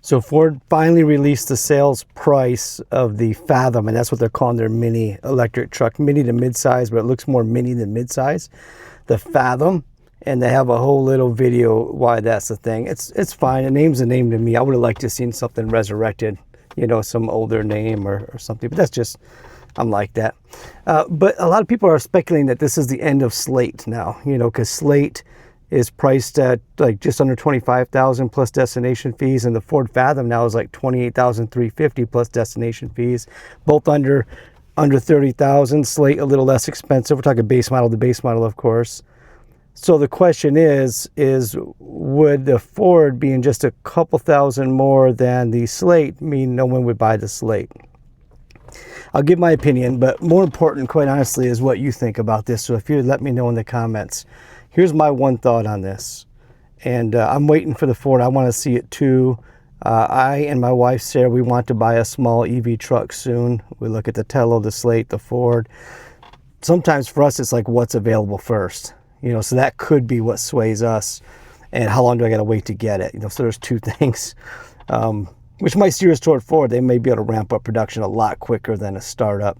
So Ford finally released the sales price of the Fathom, and that's what they're calling their mini electric truck. Mini to midsize, but it looks more mini than midsize. The Fathom, and they have a whole little video why that's the thing. It's fine. A name's a name to me. I would have liked to have seen something resurrected, you know, some older name or something, but that's just, I'm like that. But a lot of people are speculating that this is the end of Slate now, you know, because Slate is priced at like just under $25,000 plus destination fees, and the Ford Fathom now is like $28,350 plus destination fees, both under $30,000. Slate a little less expensive. We're talking base model to base model, of course. So the question is would the Ford being just a couple thousand more than the Slate mean no one would buy the Slate? I'll give my opinion, but more important, quite honestly, is what you think about this. So if you would let me know in the comments. Here's my one thought on this, and I'm waiting for the Ford. I want to see it too. I and my wife Sarah, we want to buy a small EV truck soon. We look at the Tello, the Slate, the Ford. Sometimes for us it's like what's available first, you know, so that could be what sways us, and how long do I got to wait to get it, you know. So there's two things, which might steer us toward Ford. They may be able to ramp up production a lot quicker than a startup.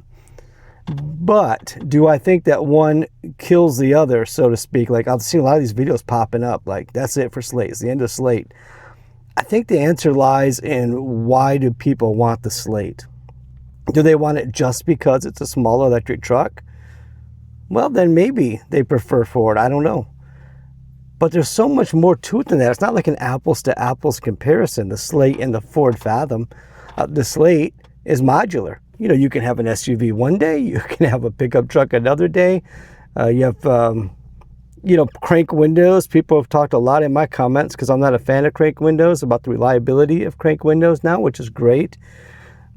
But do I think that one kills the other, so to speak? Like, I've seen a lot of these videos popping up, like, that's it for Slate. It's the end of Slate. I think the answer lies in, why do people want the Slate? Do they want it just because it's a small electric truck? Well, then maybe they prefer Ford. I don't know. But there's so much more to it than that. It's not like an apples to apples comparison, the Slate and the Ford Fathom. The Slate is modular. You know, you can have an SUV one day, you can have a pickup truck another day. You have, you know, crank windows. People have talked a lot in my comments, because I'm not a fan of crank windows, about the reliability of crank windows now, which is great.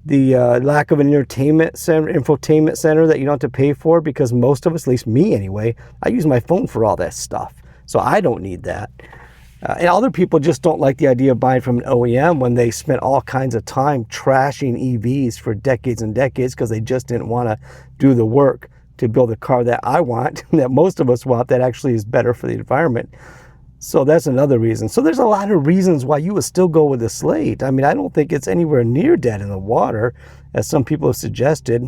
The lack of an infotainment center that you don't have to pay for, because most of us, at least me anyway, I use my phone for all that stuff. So I don't need that. And other people just don't like the idea of buying from an OEM when they spent all kinds of time trashing EVs for decades and decades, because they just didn't want to do the work to build a car that I want, that most of us want, that actually is better for the environment. So that's another reason. So there's a lot of reasons why you would still go with the Slate. I mean, I don't think it's anywhere near dead in the water, as some people have suggested.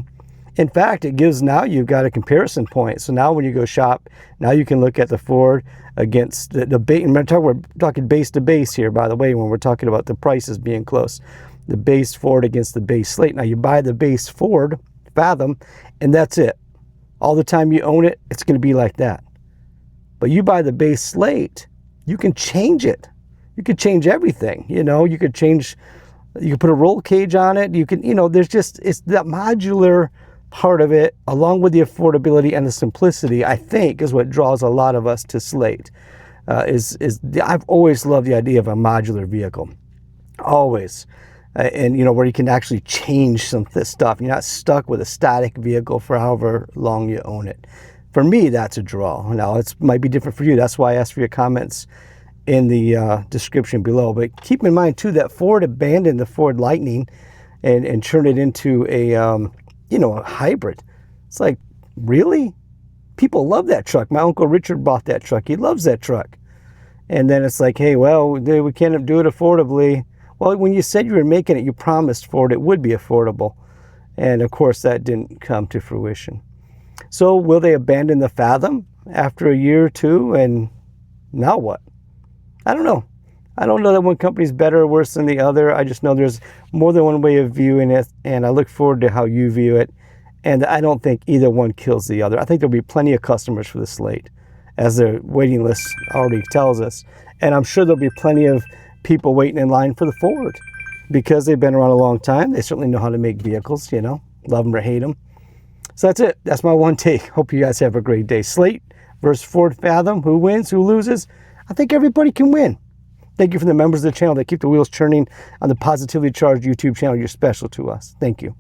In fact, it gives, now you've got a comparison point. So now when you go shop, now you can look at the Ford against the base. We're talking base to base here, by the way, when we're talking about the prices being close. The base Ford against the base Slate. Now you buy the base Ford Fathom, and that's it. All the time you own it, it's going to be like that. But you buy the base Slate, you can change it. You could change everything. You know, you could put a roll cage on it. You can, you know, there's just, it's that modular part of it, along with the affordability and the simplicity, I think, is what draws a lot of us to Slate. I've always loved the idea of a modular vehicle, always, and you know, where you can actually change some stuff. You're not stuck with a static vehicle for however long you own it. For me, that's a draw. Now, it might be different for you. That's why I asked for your comments in the description below. But keep in mind too that Ford abandoned the Ford Lightning and turned it into a you know, a hybrid. It's like, really? People love that truck. My Uncle Richard bought that truck. He loves that truck. And then it's like, hey, well, we can't do it affordably. Well, when you said you were making it, you promised Ford it would be affordable. And of course, that didn't come to fruition. So will they abandon the Fathom after a year or two? And now what? I don't know. I don't know that one company's better or worse than the other. I just know there's more than one way of viewing it, and I look forward to how you view it. And I don't think either one kills the other. I think there'll be plenty of customers for the Slate, as their waiting list already tells us. And I'm sure there'll be plenty of people waiting in line for the Ford, because they've been around a long time. They certainly know how to make vehicles, you know, love them or hate them. So that's it. That's my one take. Hope you guys have a great day. Slate versus Ford Fathom. Who wins? Who loses? I think everybody can win. Thank you for the members of the channel that keep the wheels churning on the Positively Charged YouTube channel. You're special to us. Thank you.